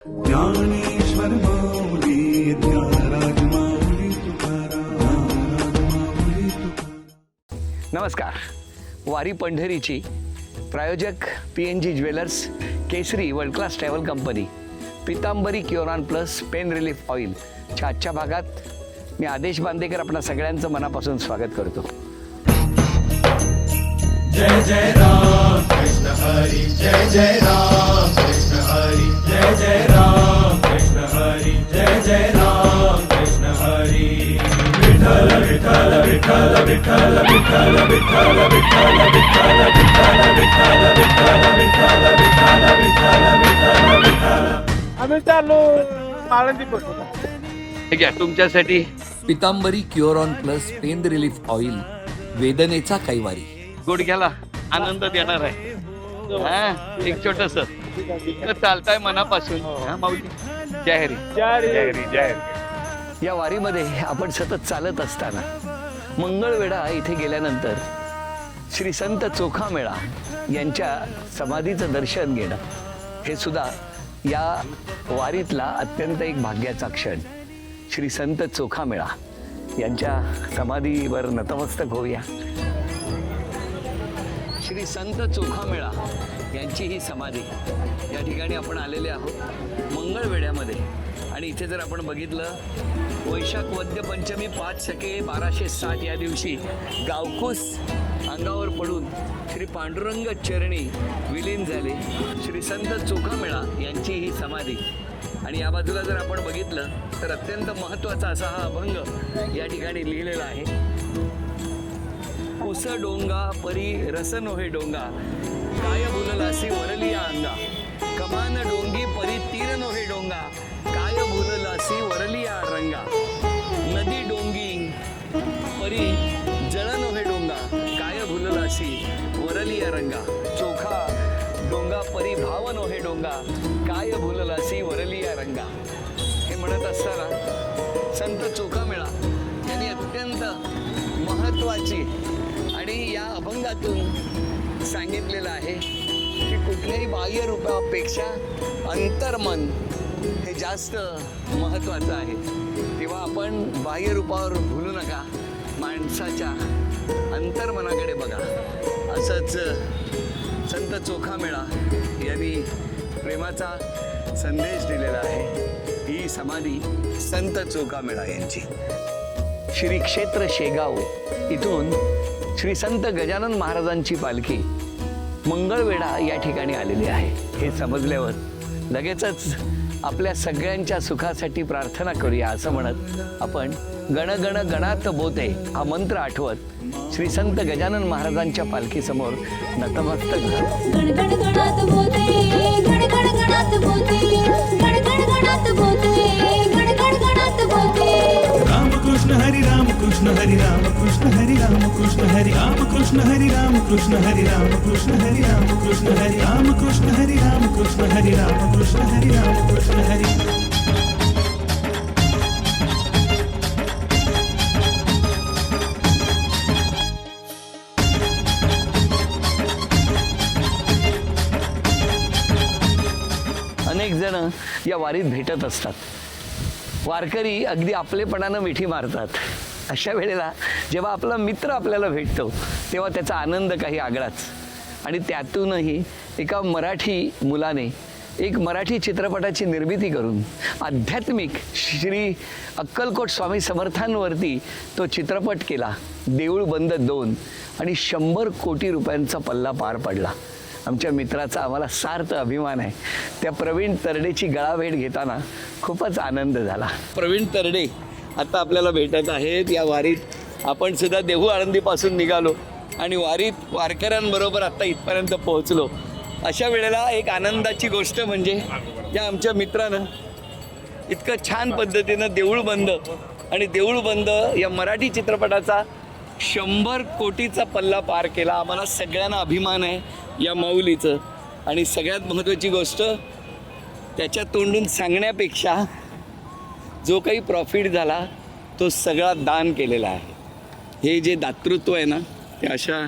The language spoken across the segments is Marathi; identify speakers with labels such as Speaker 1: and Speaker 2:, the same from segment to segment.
Speaker 1: ज्ञानेश्वर माऊली ज्ञानराज माऊली तुकाराम, माऊली तुकाराम.
Speaker 2: नमस्कार. वारी पंढरीची प्रायोजक PNG jewellers, Kesari world class travel company, Pitambari Curon plus pain relief ऑइलच्या आजच्या भागात मी आदेश बांदेकर आपणा सगळ्यांचं मनापासून स्वागत करतो.
Speaker 3: जय जय राम कृष्ण हरी, जय जय राम कृष्ण हरी, जय जय राम कृष्ण हरी, जय जय राम कृष्ण हरी. विठ्ठल विठ्ठल विठ्ठल विठ्ठल विठ्ठल विठ्ठल विठ्ठल विठ्ठल विठ्ठल विठ्ठल विठ्ठल विठ्ठल विठ्ठल विठ्ठल विठ्ठल.
Speaker 4: आम्ही चाललो आळंदी पासून.
Speaker 2: ठीक आहे, तुमच्यासाठी
Speaker 5: Pitambari Curon plus pain relief oil, वेदनेचा कैवारी.
Speaker 2: गुडघ्याला आनंद देणार आहे. हा, एक छोटस चालताय मनापासून. हा, माऊली जय हरी, जय हरी, जय हरी. या वारीमध्ये आपण सतत चालत असताना मंगळवेढा इथे गेल्यानंतर श्री संत चोखामेळा यांच्या समाधीचं दर्शन घेणं हे सुद्धा या वारीतला अत्यंत एक भाग्याचा क्षण. श्री संत चोखामेळा यांच्या समाधीवर नतमस्तक होऊया. श्री संत चोखामेळा यांची ही समाधी या ठिकाणी आपण आलेले आहोत मंगळवेढ्यामध्ये. आणि इथे जर आपण बघितलं, वैशाख वद्य पंचमी 5 शके 1260 या दिवशी गावकूस अंगावर पडून श्री पांडुरंग चरणी विलीन झाले श्री संत चोखामेळा यांची ही समाधी. आणि या बाजूला जर आपण बघितलं तर अत्यंत महत्त्वाचा असा हा अभंग या ठिकाणी लिहिलेला आहे. उस डोंगा परी रस नोहे डोंगा, काय भुललासी वरलिया अंगा. कमान डोंगी परी तीर नोहे डोंगा, काय भुललासी वरलिया रंगा. नदी डोंगी परी जळ नोहे डोंगा, काय भुललासी वरलिया रंगा. चोखा डोंगा परी भाव नोहे डोंगा, काय भुललासी वरलिया रंगा. हे म्हणत असताना संत चोखामेळा यांनी अत्यंत महत्त्वाची आणि या अभंगातून सांगितलेलं आहे की कुठल्याही बाह्य रूपापेक्षा अंतर्मन हे जास्त महत्त्वाचं आहे. तेव्हा आपण बाह्य रूपावर भुलू नका, माणसाच्या अंतर्मनाकडे बघा. असंच संत चोखामेळा यांनी प्रेमाचा संदेश दिलेला आहे. ही समाधी संत चोखामेळा यांची. श्री क्षेत्र शेगाव इथून श्री संत गजानन महाराजांची पालखी मंगळवेढा या ठिकाणी आलेली आहे. हे समजल्यावर लगेचच आपल्या सगळ्यांच्या सुखासाठी प्रार्थना करूया असं म्हणत आपण गण गण गणात बोते हा मंत्र आठवत श्री संत गजानन महाराजांच्या पालखीसमोर नतमस्तक झालो.
Speaker 6: गण गण गणात बोते, गण गण गणात बोते, गण गण गणात बोते, गण गण गणात बोते.
Speaker 1: रामकृष्ण हरी रामकृष्ण हरी रामकृष्ण हरी रामकृष्ण हरी रामकृष्ण हरी रामकृष्ण हरी रामकृष्ण हरी रामकृष्ण हरी रामकृष्ण हरी रामकृष्ण हरी रामकृष्ण हरी रामकृष्ण हरी.
Speaker 2: अनेक जण या वारीत भेटत असतात. वारकरी अगदी आपलेपणानं मिठी मारतात. अशा वेळेला जेव्हा आपला मित्र आपल्याला भेटतो तेव्हा त्याचा आनंद काही आगळाच. आणि त्यातूनही एका मराठी मुलाने एक मराठी चित्रपटाची निर्मिती करून आध्यात्मिक श्री अक्कलकोट स्वामी समर्थांवरती तो चित्रपट केला. देऊळ बंद 2 आणि 100 कोटी रुपयांचा पल्ला पार पडला. आमच्या मित्राचा आम्हाला सार्थ अभिमान आहे. त्या प्रवीण तरडेची गळाभेट घेताना खूपच आनंद झाला. प्रवीण तरडे आता आपल्याला भेटत आहेत या वारीत. आपण सुद्धा देहू आळंदीपासून निघालो आणि वारीत वारकऱ्यांबरोबर आता इथपर्यंत पोहोचलो. अशा वेळेला एक आनंदाची गोष्ट म्हणजे या आमच्या मित्रानं इतकं छान पद्धतीनं देऊळ बंद आणि देऊळ बंद या मराठी चित्रपटाचा 100 कोटीचा पल्ला पार केला. आम्हाला सगळ्यांना अभिमान आहे या माऊलीचं. आणि सगळ्यात महत्त्वाची गोष्ट, त्याच्या तोंडून सांगण्यापेक्षा जो काही प्रॉफिट झाला तो सगळा दान केलेला आहे. हे जे दातृत्व आहे ना, ते अशा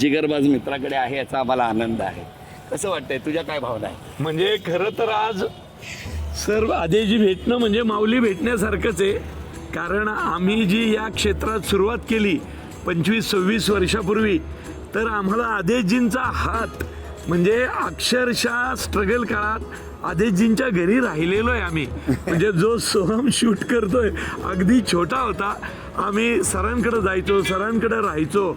Speaker 2: जिगरबाज मित्राकडे आहे याचा आम्हाला आनंद आहे. कसं वाटतंय, तुझ्या काय भावना आहे?
Speaker 4: म्हणजे खरं तर आज
Speaker 7: सर आदेजी भेटणं म्हणजे माऊली भेटण्यासारखंच आहे. कारण आम्ही जी या क्षेत्रात सुरुवात केली 25-26 वर्षापूर्वी, तर आम्हाला आदेशजींचा हात म्हणजे अक्षरशः स्ट्रगल काळात आदेशजींच्या घरी राहिलेलो आहे आम्ही. म्हणजे जो सोहम शूट करतोय अगदी छोटा होता. आम्ही सरांकडे जायचो, सरांकडे राहायचो.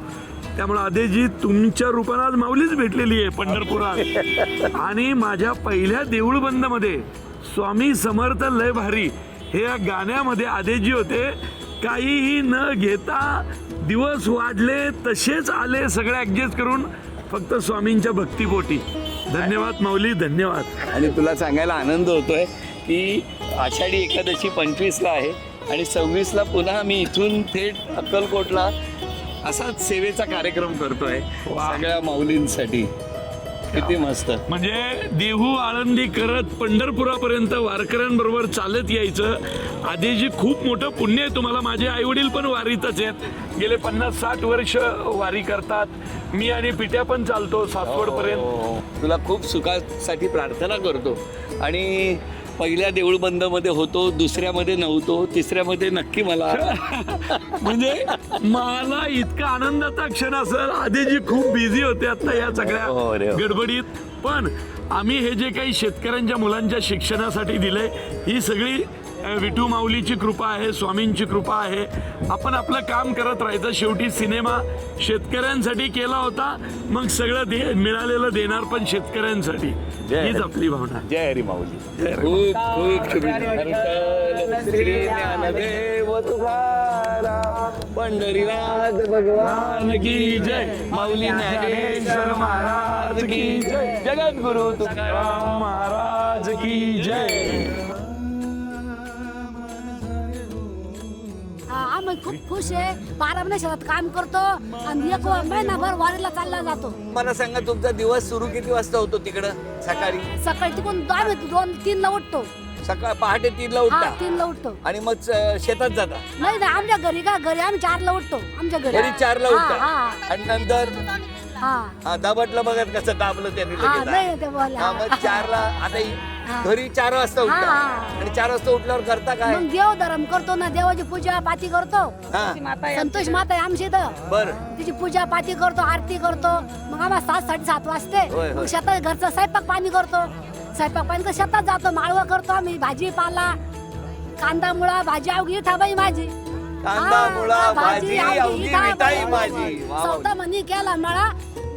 Speaker 7: त्यामुळे आदेशजी तुमच्या रूपानं आज माऊलीच भेटलेली आहे पंढरपुरात. आणि माझ्या पहिल्या देऊळबंदमध्ये स्वामी समर्थ लय भारी हे या गाण्यामध्ये आदेशजी होते. काहीही न घेता दिवस वाढले तसेच आले, सगळे ॲडजस्ट करून फक्त स्वामींच्या भक्तीपोटी. धन्यवाद माऊली, धन्यवाद.
Speaker 2: आणि तुला सांगायला आनंद होतोय की आषाढी एकादशी 25ला आहे आणि 26ला पुन्हा मी इथून थेट अक्कलकोटला असाच सेवेचा कार्यक्रम करतोय सगळ्या माऊलींसाठी. किती मस्त.
Speaker 7: म्हणजे देहू आळंदी करत पंढरपुरापर्यंत वारकऱ्यांबरोबर चालत यायचं. आदेशजी खूप मोठं पुण्य आहे तुम्हाला. माझे आईवडील पण वारीतच आहेत, गेले 50-60 वर्ष वारी करतात. मी आणि पिट्या पण चालतो सासवडपर्यंत.
Speaker 2: तुला खूप सुखासाठी प्रार्थना करतो. आणि पहिल्या देऊळबंदमध्ये होतो, दुसऱ्यामध्ये नव्हतो, तिसऱ्यामध्ये नक्की मला
Speaker 7: म्हणजे मला इतका आनंदाचा क्षण असेल. आदेशजी खूप बिझी होते आता या
Speaker 2: हो रे
Speaker 7: सगळ्या
Speaker 2: हो.
Speaker 7: गडबडीत. पण आम्ही हे जे काही शेतकऱ्यांच्या मुलांच्या शिक्षणासाठी दिलंय, ही सगळी विठू माऊलीची कृपा आहे, स्वामींची कृपा आहे. आपण आपलं काम करत राहायचं. शेवटी सिनेमा शेतकऱ्यांसाठी केला होता, मग सगळं मिळालेलं देणार पण शेतकऱ्यांसाठी. हीच आपली भावना.
Speaker 2: जय हरी माऊली. खूप खूप शुभेच्छा. श्री ज्ञानदेव तुकाराम पंढरीनाथ भगवान की जय. माऊली ज्ञानेश्वर महाराज की जय. जगद्गुरु तुकाराम महाराज की जय.
Speaker 8: आम्ही खूप खुश आहे. 12 महिने शेतात काम करतो आणि 1 महिनाभर वारीला चालला जातो.
Speaker 2: मला सांगा तुमचा दिवस सुरू किती वाजता होतो तिकडं? सकाळी
Speaker 8: तिकडून आम्ही 2-3ला उठतो.
Speaker 2: सकाळ पहाटे 3ला उठता
Speaker 8: 3ला उठतो.
Speaker 2: आणि मग शेतात जाता?
Speaker 8: नाही आमच्या घरी आम्ही 4ला उठतो. आमच्या
Speaker 2: घरी 4ला उठता आणि नंतर
Speaker 8: हा
Speaker 2: दाबटला बघत कसं दाबलं त्यांनी लगेच.
Speaker 8: नाही ते बोला.
Speaker 2: मग 4ला आता घरी 4 वाजता उठता आणि 4 वाजता उठल्यावर करता काय?
Speaker 8: मग देवधर्म करतो ना, देवाची पूजा पाती करतो. संतोष माता आहे आमची इथं.
Speaker 2: बर.
Speaker 8: तिची पूजा पाती करतो, आरती करतो. मग आम्हाला 7-7:30 वाजते. मग शेतात घरचं स्वयंपाक पाणी करतो. स्वयंपाक पाणी तर शेतात जातो, माळवा करतो आम्ही. भाजीपाला, कांदा मुळा भाजी अवघी थाबाई माझी.
Speaker 2: कांदा मुळा भाजी अवघी मिठाई माझी.
Speaker 8: सौता म्हणी केला मळा,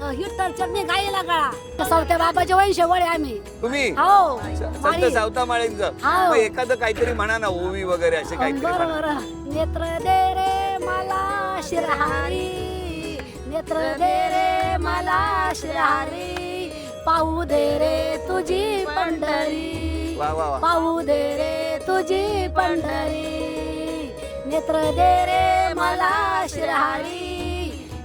Speaker 8: हिटर चटणी गाईला गळा. सौत्या बाबाच्या वंश वळे आम्ही.
Speaker 2: तुम्ही
Speaker 8: हो
Speaker 2: संत सावता माळेंचं मग एखादं काहीतरी म्हणा ना, ओवी वगैरे असे काहीतरी म्हणा.
Speaker 8: बरोबर. नेत्र दे रे मला शिरहारी, नेत्र दे रे मला शिरहारी, पाहू दे रे तुझी पंढरी,
Speaker 2: वा वा वा.
Speaker 8: पाहू दे रे तुझी पंढरी. नेत्र दे रे मला शिरहारी,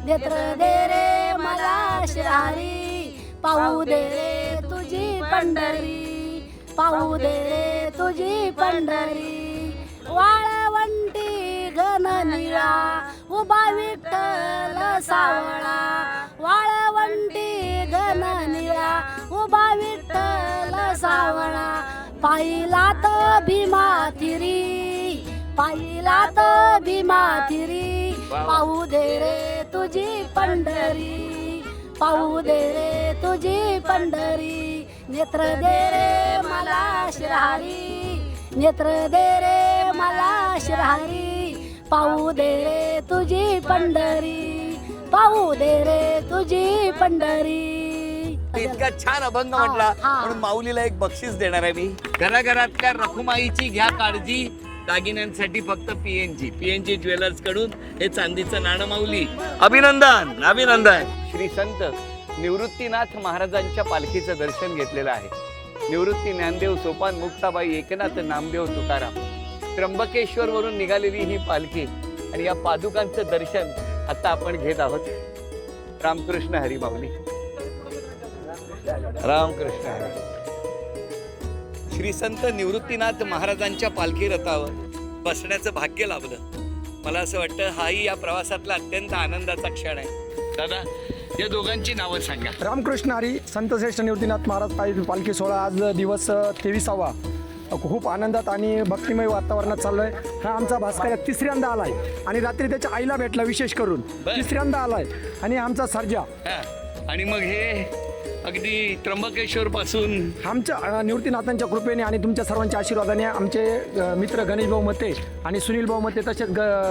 Speaker 8: नेत्र दे रे मला शिरहारी, पाहू दे रे तुझी पंढरी, पाहू दे रे तुझी पंढरी. वाळवंटी घन निळा उभा विठ्ठल सावळा, वाळवंटी घन निळा उभा विठ्ठल सावळा. पाहिला तर भीमा थिरी, पाहिला तर भीमा थिरी, पाहू दे रे तुझी पंढरी, पाहू दे रे तुझी पंढरी. नेत्र दे रे मला शिरहारी, नेत्र दे रे मला शिरहारी, पाहू दे रे तुझी पंढरी, पाहू दे रे तुझी पंढरी.
Speaker 2: इतका छान अभंग म्हटला. म्हणून माऊलीला एक बक्षीस देणार आहे मी. घराघरात का रखुमाईची घ्या काळजी, दागिन्यांसाठी फक्त पीएनजी ज्वेलर्स कडून हे चांदीचं नाणं माऊली. अभिनंदन अभिनंदन. श्री संत निवृत्तीनाथ महाराजांच्या पालखीचं दर्शन घेतलेलं आहे. निवृत्ती ज्ञानदेव सोपान मुक्ताबाई एकनाथ नामदेव तुकाराम. त्र्यंबकेश्वर वरून निघालेली ही पालखी आणि या पादुकांचं दर्शन आता आपण घेत आहोत. रामकृष्ण हरी माऊली. रामकृष्ण हरी. श्री संत निवृत्तीनाथ महाराजांच्या पालखी रथावर बसण्याचं भाग्य लाभलं. मला असं वाटतं हाही या प्रवासातला अत्यंत आनंदाचा क्षण आहे. दादा या दोघांची नावं सांगा.
Speaker 9: रामकृष्ण हरी. संत श्रेष्ठ निवृत्तीनाथ महाराज पालखी सोहळा आज दिवस 23वा. खूप आनंदात आणि भक्तिमय वातावरणात चाललोय. हा आमचा भास्कर तिसऱ्यांदा आलाय आणि रात्री त्याच्या आईला भेटला विशेष करून. तिसऱ्यांदा आलाय आणि आमचा सर्जा.
Speaker 2: आणि मग हे अगदी त्र्यंबकेश्वर पासून
Speaker 9: आमच्या निवृत्तीनाथांच्या कृपेने आणि तुमच्या सर्वांच्या आशीर्वादाने आमचे मित्र गणेश भाऊ मते आणि सुनील भाऊ मते तसेच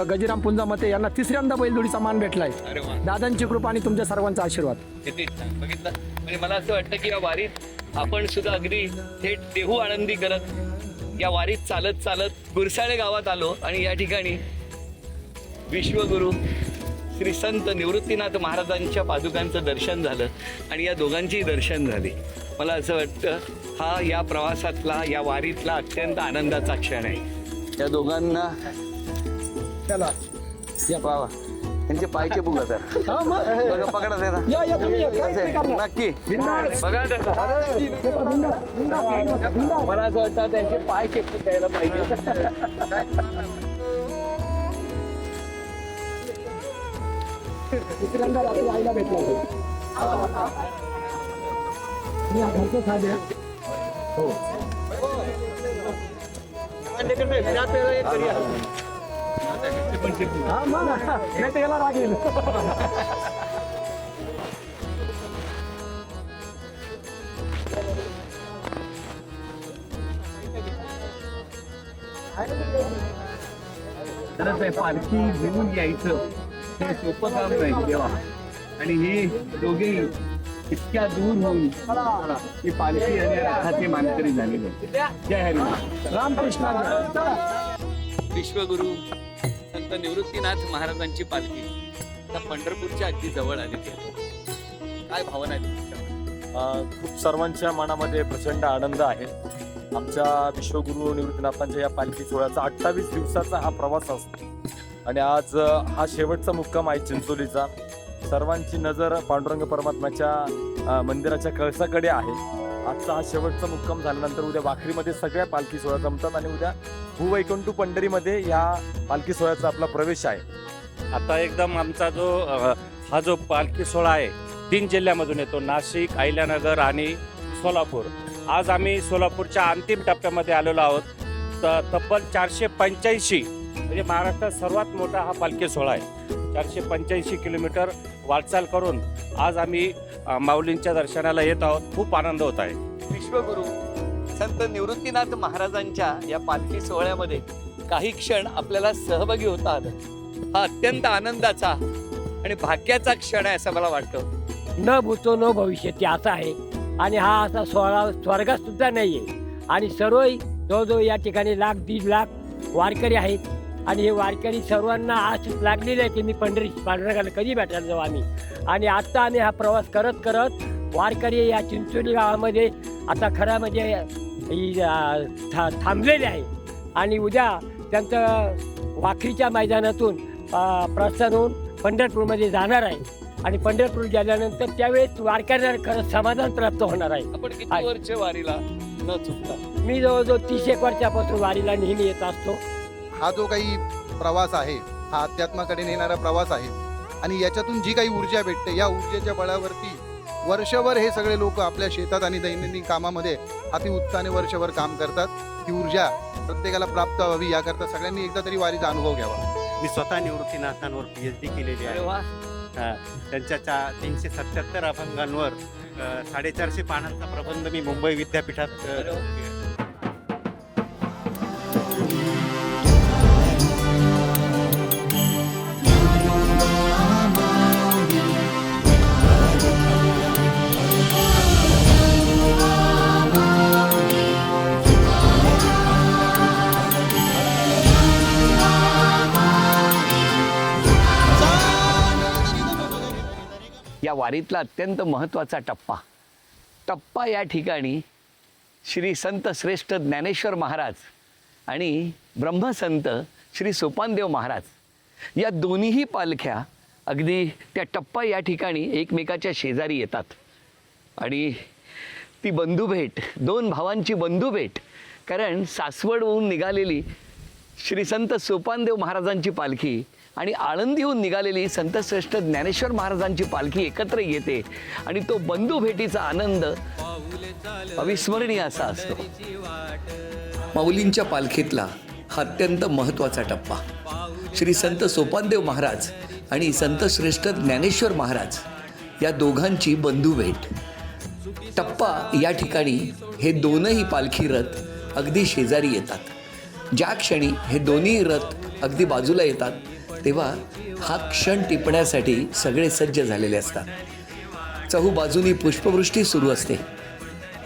Speaker 9: गजिराम पुंजा मते यांना तिसऱ्यांदा बैलजोडीचा मान भेटलाय.
Speaker 2: अरे वा,
Speaker 9: दादांची कृपा आणि तुमच्या सर्वांचा आशीर्वाद.
Speaker 2: किती छान. बघितलं म्हणजे मला असं वाटतं की या वारीत आपण सुद्धा अगदी थेट देहू आनंदी करत या वारीत चालत चालत गुरसाळे गावात आलो आणि या ठिकाणी विश्वगुरु श्री संत निवृत्तीनाथ महाराजांच्या पादुकांचं दर्शन झालं आणि या दोघांचीही दर्शन झाली. मला असं वाटतं हा या प्रवासातला या वारीतला अत्यंत आनंदाचा क्षण आहे. या दोघांना
Speaker 9: चला
Speaker 2: या पावा त्यांचे पायचे बुगा तर बघा, पकडा त्याचा नक्की बघा त्याचा. मला असं वाटतं त्यांचे पाय चेपून द्यायला पाहिजे.
Speaker 9: तिसऱ्यांदा रात्री आईला भेटला. त्याला राग येईल.
Speaker 2: खरंच आहे, पालखी घेऊन यायचं हे सोपं काम नाही देवा. आणि ही दोघेही इतक्या दूर होऊन ही पालखी आणि रथाचे मानकरी झालेले. जय हरी
Speaker 9: रामकृष्ण.
Speaker 2: विश्वगुरु संत निवृत्तीनाथ महाराजांची पालखी आता पंढरपूरच्या अगदी जवळ आली. काय भावना आहे तुमच्या?
Speaker 10: खूप सर्वांच्या मनामध्ये प्रचंड आनंद आहे. आमच्या विश्वगुरु निवृत्तीनाथांच्या या पालखी सोहळ्याचा 28 दिवसाचा हा प्रवास असतो आणि आज हा शेवटचा मुक्काम आहे चिंचोलीचा. सर्वांची नजर पांडुरंग परमात्म्याच्या मंदिराच्या कळसाकडे आहे. आजचा हा शेवटचा मुक्काम झाल्यानंतर उद्या वाखरीमध्ये सगळ्या पालखी सोहळ्या जमतात आणि उद्या भूवैकुंठ पंढरीमध्ये या पालखी सोहळ्याचा आपला प्रवेश आहे.
Speaker 11: आता एकदम आमचा हा जो पालखी सोहळा आहे 3 जिल्ह्यामधून येतो, नाशिक, अहिल्यानगर आणि सोलापूर. आज आम्ही सोलापूरच्या अंतिम टप्प्यामध्ये आलेलो आहोत. तब्बल 485 म्हणजे महाराष्ट्रात सर्वात मोठा हा पालखी सोहळा आहे. 485 किलोमीटर वाटचाल करून आज आम्ही माऊलींच्या दर्शनाला येत आहोत. खूप आनंद होत आहे.
Speaker 2: विश्वगुरु संत निवृत्तीनाथ महाराजांच्या या पालखी सोहळ्यामध्ये काही क्षण आपल्याला सहभागी होता आलं. हा अत्यंत आनंदाचा आणि भाग्याचा क्षण आहे असं मला वाटतं.
Speaker 12: न भूतो न भविष्य ते असं आहे. आणि हा असा सोहळा स्वर्गात सुद्धा नाही आहे. आणि सर्व जवळजवळ या ठिकाणी 1,00,000-1.5 लाख वारकरी आहेत. आणि हे वारकरी सर्वांना आस लागलेली आहे की मी पांडुरंगाला कधी भेटायला जाऊ आम्ही. आणि आत्ता आम्ही हा प्रवास करत करत वारकरी या चिंचोली गावामध्ये आता खरं म्हणजे थांबलेले आहे. आणि उद्या त्यांचं वाखरीच्या मैदानातून प्रस्थान होऊन पंढरपूरमध्ये जाणार आहे. आणि पंढरपूर गेल्यानंतर त्यावेळेस वारकऱ्यांना खरं समाधान प्राप्त होणार आहे.
Speaker 2: आपण किती वर्ष वारीला न चुकता?
Speaker 12: मी जवळजवळ 30 वर्षापासून वारीला नेहमी येत असतो.
Speaker 13: हा जो काही प्रवास आहे हा अध्यात्माकडे नेणारा प्रवास आहे आणि याच्यातून जी काही ऊर्जा भेटते या ऊर्जेच्या बळावरती वर्षभर हे सगळे लोक आपल्या शेतात आणि दैनंदिन कामामध्ये अतिउत्साहाने वर्षभर काम करतात. ही ऊर्जा प्रत्येकाला प्राप्त व्हावी याकरता सगळ्यांनी एकदा तरी वारीचा अनुभव घ्यावा.
Speaker 11: मी स्वतः निवृत्तीनाथांवर PhD केलेली आहे. त्यांच्या 377 अभंगांवर 450 पानांचा प्रबंध मी मुंबई विद्यापीठात
Speaker 2: या वारीतला अत्यंत महत्त्वाचा टप्पा या ठिकाणी श्री संत श्रेष्ठ ज्ञानेश्वर महाराज आणि ब्रह्मसंत श्री सोपानदेव महाराज या दोन्हीही पालख्या अगदी त्या टप्पा या ठिकाणी एकमेकाच्या शेजारी येतात. आणि ती बंधुभेट, 2 भावांची बंधुभेट, कारण सासवडहून निघालेली श्री संत सोपानदेव महाराजांची पालखी आणि आळंदीहून निघालेली संतश्रेष्ठ ज्ञानेश्वर महाराजांची पालखी एकत्र येते आणि तो बंधू भेटीचा आनंद अविस्मरणीय असा असतो.
Speaker 5: माऊलींच्या पालखीतला हा अत्यंत महत्त्वाचा टप्पा. श्री संत सोपानदेव महाराज आणि संत श्रेष्ठ ज्ञानेश्वर महाराज या दोघांची बंधू भेट. टप्पा या ठिकाणी हे दोनही पालखी रथ अगदी शेजारी येतात. ज्या क्षणी हे दोन्ही रथ अगदी बाजूला येतात तेव्हा हा क्षण टिपण्यासाठी सगळे सज्ज झालेले असतात. चहूबाजूनी पुष्पवृष्टी सुरू असते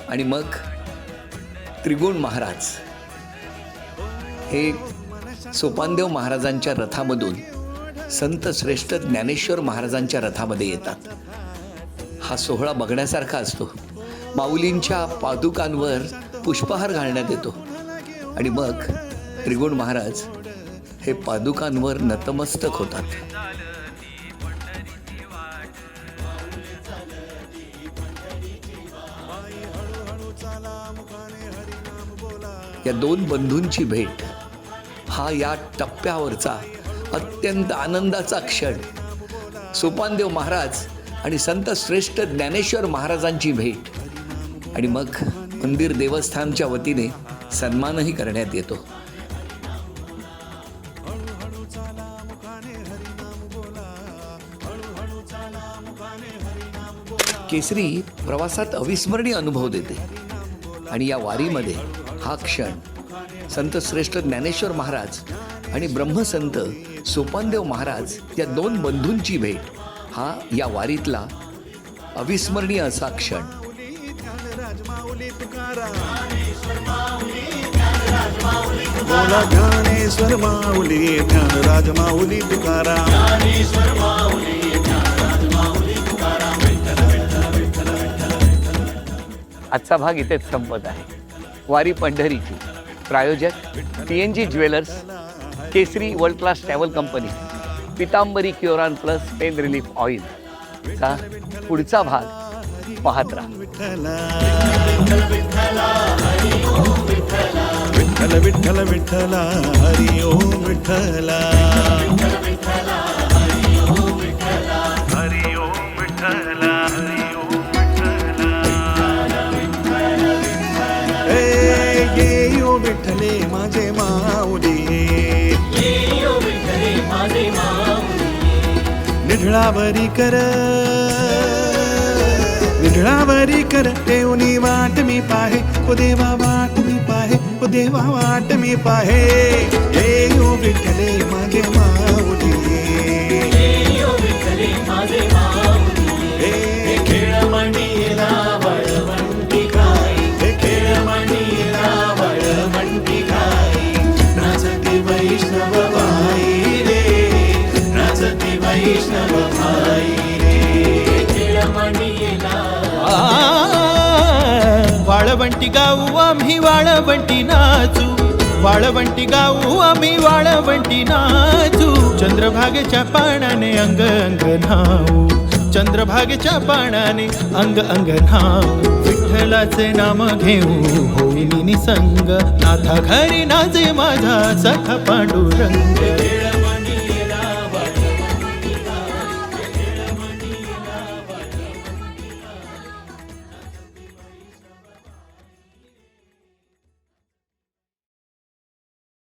Speaker 5: आणि मग त्रिगुण महाराज हे सोपानदेव महाराजांच्या रथामधून संत श्रेष्ठ ज्ञानेश्वर महाराजांच्या रथामध्ये येतात. हा सोहळा बघण्यासारखा असतो. माऊलींच्या पादुकांवर पुष्पहार घालण्यात येतो आणि मग त्रिगुण महाराज हे पादुकांवर नतमस्तक होतात. या दोन बंधूंची भेट हा या टप्प्यावरचा अत्यंत आनंदाचा क्षण. सोपानदेव महाराज आणि संत श्रेष्ठ ज्ञानेश्वर महाराजांची भेट आणि मग मंदिर देवस्थानच्या वतीने सन्मानही करण्यात येतो. केसरी प्रवासात अविस्मरणीय अनुभव देते आणि या वारीमध्ये हा क्षण संत श्रेष्ठ ज्ञानेश्वर महाराज आणि ब्रह्मसंत सोपानदेव महाराज या दोन बंधूंची भेट हा या वारीतला अविस्मरणीय असा क्षण.
Speaker 1: बोला ज्ञानेश्वर माऊली ज्ञानराज माऊली तुकाराम.
Speaker 2: आजचा भाग इथेच संपत आहे. वारी पंढरीची प्रायोजक PNG jewellers, Kesari world class travel company, Pitambari Curon plus pain relief oil चा पुढचा भाग पाहत राहा.
Speaker 1: विठ्ठल विठ्ठल विठ्ठला हरी ओम विठ्ठला. हरी ओम विठ्ठला हरी ओम विठ्ठला. ये ओ विठ्ठले माझे माऊली, निढळावरी कर निढळावरी कर देवनी वाट मी पाहे. ओ देवा वाट मी पाहे. ओ देवा वाट मी पाहे. ये ओ विठ्ठले माझे माऊली. हे खेळ मांडीला वळवंटी काय. हे खेळ मांडीला वळवंटी काय. नाचती वैष्णव भाई रे. नाचती वैष्णव भाई रे. खेळ मांडीला वाळवंटी गाऊ आम्ही वाळवंटी नाचू. वाळवंटी गाऊ आम्ही वाळवंटी नाचू. चंद्रभागेच्या पाण्याने अंग अंग न्हाऊ. चंद्रभागेच्या पाण्याने अंग अंग न्हाऊ. विठ्ठलाचे नाम घेऊ होईनी निसंग. नाथा घरी नाचे माझा सखा पांडुरंग.